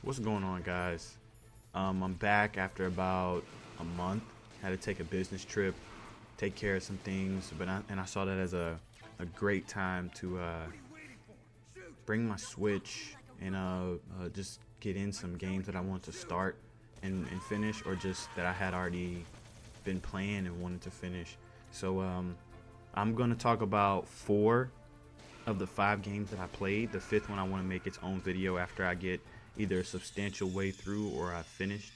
What's going on, guys? I'm back after about a month. Had to take a business trip, take care of some things, but I saw that as a great time to bring my Switch and just get in some games that I want to start and finish, or just that I had already been playing and wanted to finish. So I'm gonna talk about four of the five games that I played. The fifth one I want to make its own video after I get either a substantial way through or I finished.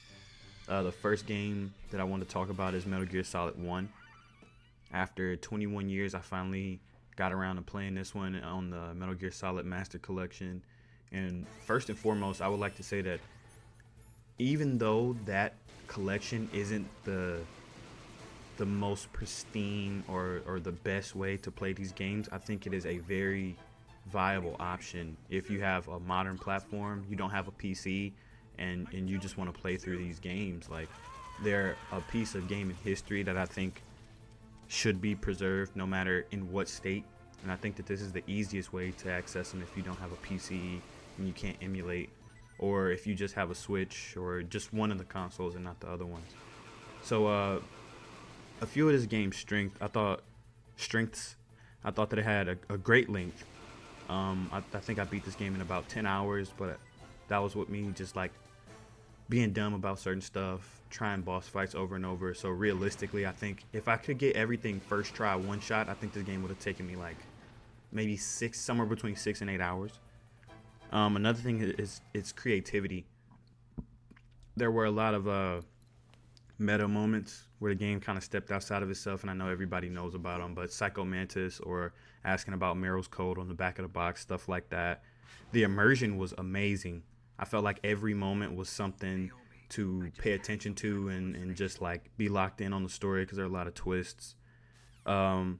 The first game that I want to talk about is Metal Gear Solid 1. After 21 years, I finally got around to playing this one on the Metal Gear Solid Master Collection. And first and foremost, I would like to say that even though that collection isn't the most pristine or the best way to play these games, I think it is a very viable option if you have a modern platform, you don't have a PC, and you just want to play through these games. Like, they're a piece of gaming history that I think should be preserved no matter in what state. And I think that this is the easiest way to access them if you don't have a PC and you can't emulate, or if you just have a Switch or just one of the consoles and not the other ones. So a few of this game's strengths, I thought that it had a great length. I think I beat this game in about 10 hours, but that was with me just like being dumb about certain stuff, trying boss fights over and over. So realistically, I think if I could get everything first try one shot, I think this game would have taken me like maybe somewhere between 6 and 8 hours. Another thing is its creativity. There were a lot of meta moments where the game kind of stepped outside of itself, and I know everybody knows about them, but Psycho Mantis or asking about Meryl's code on the back of the box, stuff like that. The immersion was amazing. I felt like every moment was something to pay attention to and just like be locked in on the story because there are a lot of twists. Um,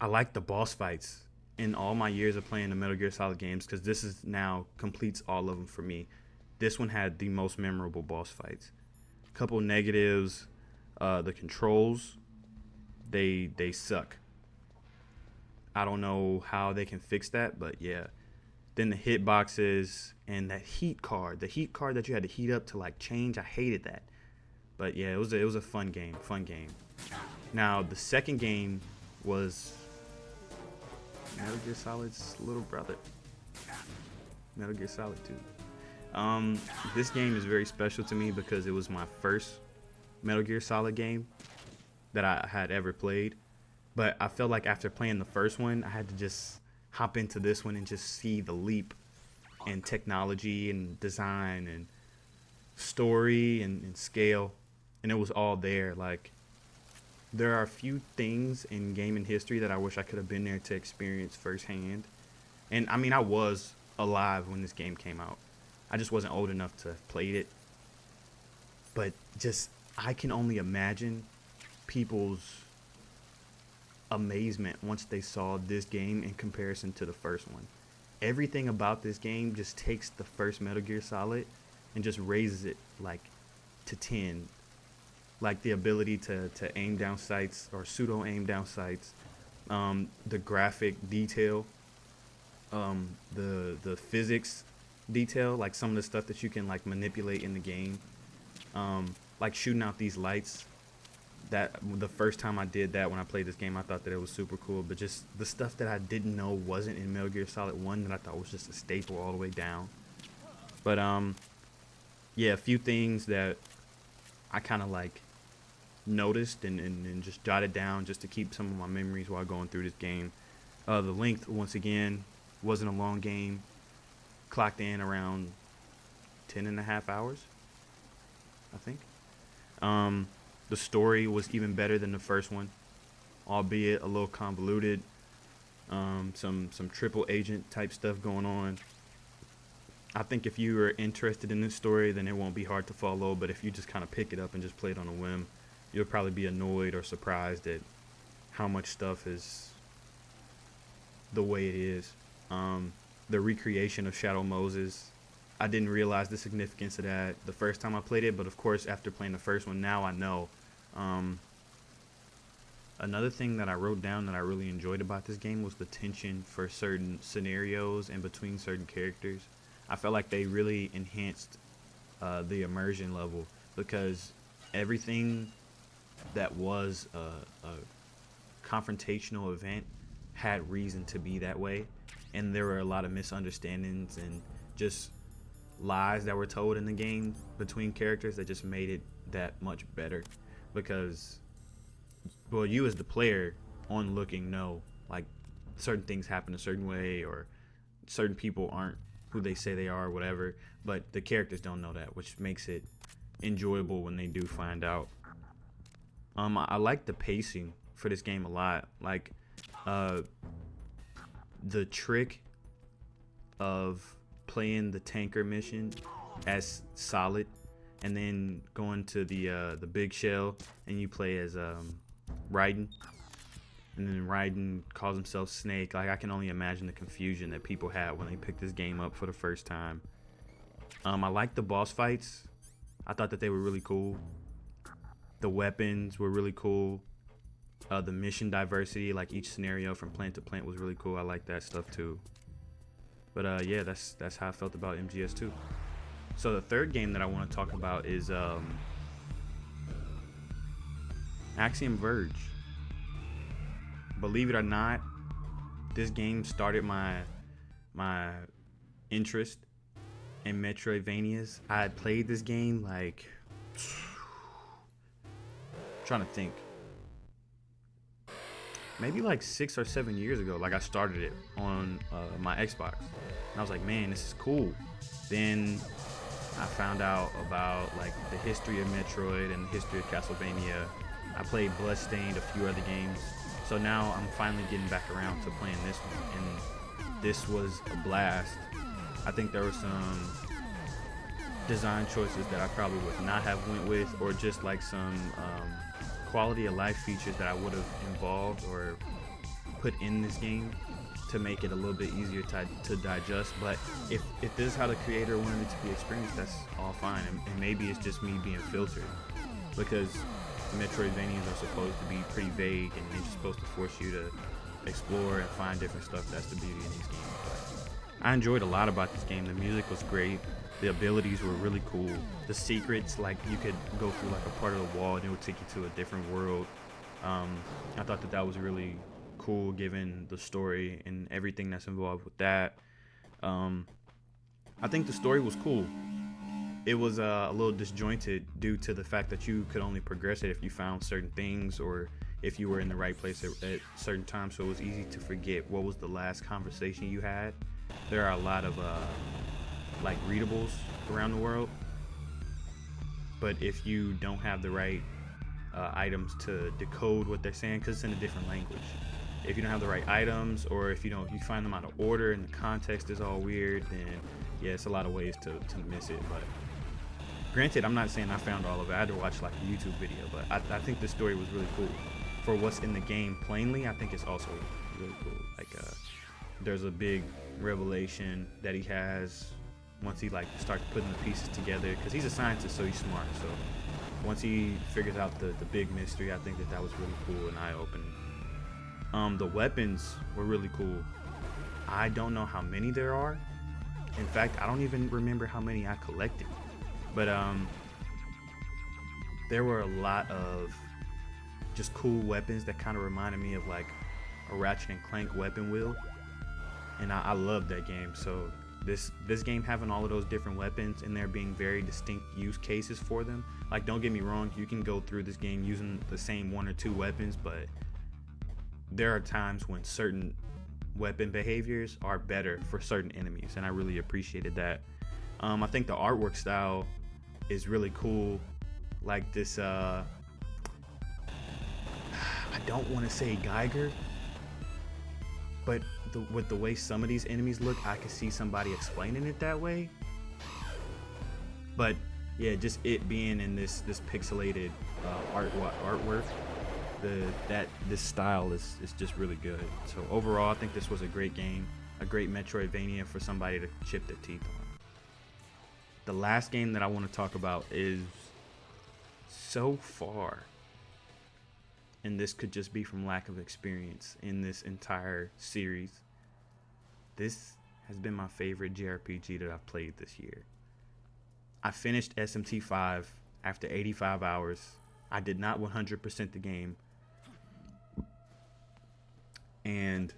I like the boss fights in all my years of playing the Metal Gear Solid games, because this is now completes all of them for me. This one had the most memorable boss fights. Couple negatives: the controls, they suck. I don't know how they can fix that, but yeah. Then the hitboxes and that the heat card that you had to heat up to like change. I hated that. But yeah, it was a fun game. Now the second game was Metal Gear Solid's little brother, Metal Gear Solid 2. This game is very special to me because it was my first Metal Gear Solid game that I had ever played. But I felt like after playing the first one, I had to just hop into this one and just see the leap in technology and design and story and scale. And it was all there. Like, there are a few things in gaming history that I wish I could have been there to experience firsthand. And I mean, I was alive when this game came out. I just wasn't old enough to have played it. But just, I can only imagine people's amazement once they saw this game in comparison to the first one. Everything about this game just takes the first Metal Gear Solid and just raises it like to 10. Like the ability to aim down sights or pseudo aim down sights, the graphic detail, the physics detail, like some of the stuff that you can like manipulate in the game, like shooting out these lights. That the first time I did that when I played this game, I thought that it was super cool. But just the stuff that I didn't know wasn't in Metal Gear Solid 1 that I thought was just a staple all the way down. But yeah, a few things that I kind of like noticed and just jotted down just to keep some of my memories while going through this game. The length, once again, wasn't a long game. Clocked in around 10.5 hours, I think. The story was even better than the first one, albeit a little convoluted. Some triple agent type stuff going on. I think if you are interested in this story, then it won't be hard to follow. But if you just kind of pick it up and just play it on a whim, you'll probably be annoyed or surprised at how much stuff is the way it is. The recreation of Shadow Moses, I didn't realize the significance of that the first time I played it, but of course after playing the first one, now I know. Another thing that I wrote down that I really enjoyed about this game was the tension for certain scenarios and between certain characters. I felt like they really enhanced the immersion level, because everything that was a confrontational event had reason to be that way, and there were a lot of misunderstandings and just lies that were told in the game between characters that just made it that much better. Because, well, you as the player on looking know, like, certain things happen a certain way, or certain people aren't who they say they are or whatever, but the characters don't know that, which makes it enjoyable when they do find out. I like the pacing for this game a lot. Like, uh, the trick of playing the tanker mission as Solid, and then going to the big shell, and you play as Raiden, and then Raiden calls himself Snake. Like, I can only imagine the confusion that people had when they picked this game up for the first time. I like the boss fights. I thought that they were really cool. The weapons were really cool. The mission diversity, like each scenario from plant to plant, was really cool. I like that stuff too. But yeah, that's how I felt about MGS2. So the third game that I want to talk about is Axiom Verge. Believe it or not, this game started my interest in Metroidvanias. I had played this game like, trying to think, maybe like 6 or 7 years ago. Like, I started it on my Xbox, and I was like, man, this is cool. Then I found out about like the history of Metroid and the history of Castlevania. I played Bloodstained, a few other games. So now I'm finally getting back around to playing this one, and this was a blast. I think there were some design choices that I probably would not have went with, or just like some quality of life features that I would have involved or put in this game to make it a little bit easier to digest. But if this is how the creator wanted it to be experienced, that's all fine. And maybe it's just me being filtered, because Metroidvanias are supposed to be pretty vague, and they're just supposed to force you to explore and find different stuff. That's the beauty of these games. But I enjoyed a lot about this game. The music was great. The abilities were really cool. The secrets, like, you could go through like a part of the wall and it would take you to a different world. I thought that was really cool, given the story and everything that's involved with that. I think the story was cool. It was a little disjointed due to the fact that you could only progress it if you found certain things, or if you were in the right place at certain times. So it was easy to forget what was the last conversation you had. There are a lot of like readables around the world, but if you don't have the right items to decode what they're saying, because it's in a different language, if you don't have the right items, or if you find them out of order and the context is all weird, then yeah, it's a lot of ways to miss it. But granted, I'm not saying I found all of it. I had to watch like a YouTube video, but I think the story was really cool. For what's in the game plainly, I think it's also really cool. Like, there's a big revelation that he has once he like starts putting the pieces together, because he's a scientist, so he's smart. So once he figures out the big mystery, I think that was really cool and eye-opening. The weapons were really cool. I don't know how many there are. In fact, I don't even remember how many I collected. But there were a lot of just cool weapons that kind of reminded me of like a Ratchet and Clank weapon wheel, and I loved that game. So this game having all of those different weapons and there being very distinct use cases for them. Like, don't get me wrong, you can go through this game using the same 1 or 2 weapons, but there are times when certain weapon behaviors are better for certain enemies, and I really appreciated that. I think the artwork style is really cool. Like this, I don't want to say Geiger, but with the way some of these enemies look, I could see somebody explaining it that way. But yeah, just it being in this pixelated artwork, this style is just really good. So overall, I think this was a great game, a great Metroidvania for somebody to chip their teeth on. The last game that I want to talk about is, so far, and this could just be from lack of experience in this entire series, this has been my favorite JRPG that I've played this year. I finished SMT 5 after 85 hours. I did not 100% the game. And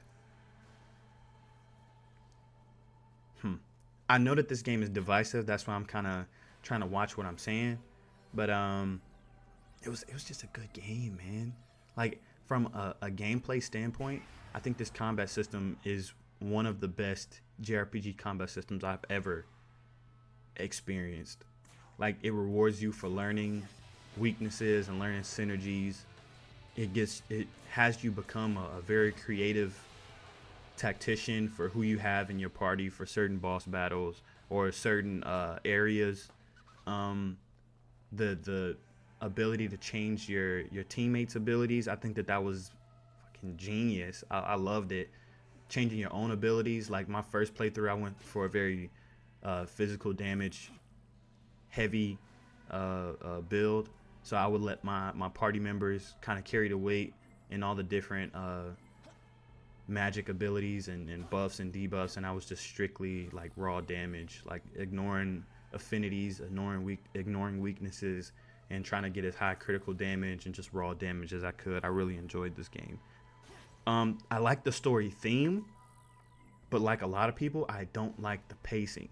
I know that this game is divisive. That's why I'm kind of trying to watch what I'm saying. But it was just a good game, man. Like from a gameplay standpoint, I think this combat system is one of the best JRPG combat systems I've ever experienced. Like it rewards you for learning weaknesses and learning synergies. It has you become a very creative tactician for who you have in your party for certain boss battles or certain areas. Um, the ability to change your teammates' abilities, I think that was fucking genius. I loved it. Changing your own abilities. Like my first playthrough, I went for a very physical damage heavy build. So I would let my party members kind of carry the weight in all the different magic abilities and buffs and debuffs, and I was just strictly like raw damage, like ignoring affinities, ignoring weaknesses, and trying to get as high critical damage and just raw damage as I could. I really enjoyed this game. I like the story theme, but like a lot of people, I don't like the pacing.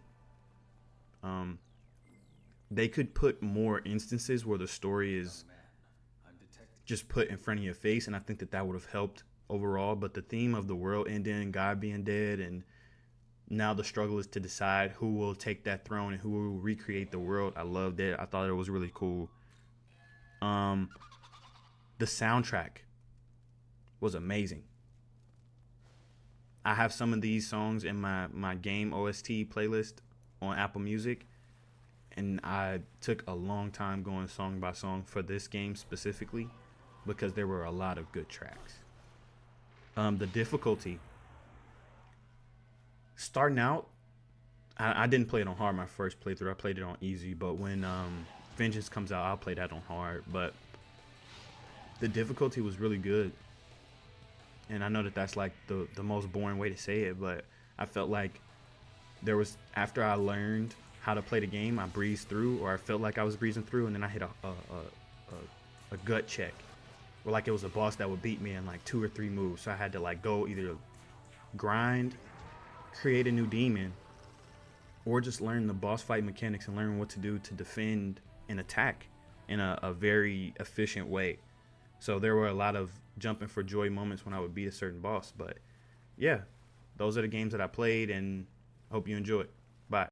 They could put more instances where the story is just put in front of your face, and I think that would have helped overall. But the theme of the world ending, God being dead, and now the struggle is to decide who will take that throne and who will recreate the world. I loved it. I thought it was really cool. The soundtrack was amazing. I have some of these songs in my game OST playlist on Apple Music, and I took a long time going song by song for this game specifically because there were a lot of good tracks. The difficulty, starting out, I didn't play it on hard my first playthrough. I played it on easy, but when Vengeance comes out, I'll play that on hard. But the difficulty was really good. And I know that that's like the most boring way to say it, but I felt like there was, after I learned how to play the game, I breezed through, or I felt like I was breezing through, and then I hit a gut check, or like it was a boss that would beat me in like 2 or 3 moves. So I had to like go either grind, create a new demon, or just learn the boss fight mechanics and learn what to do to defend and attack in a very efficient way. So there were a lot of jumping for joy moments when I would beat a certain boss. But yeah, those are the games that I played, and hope you enjoy it.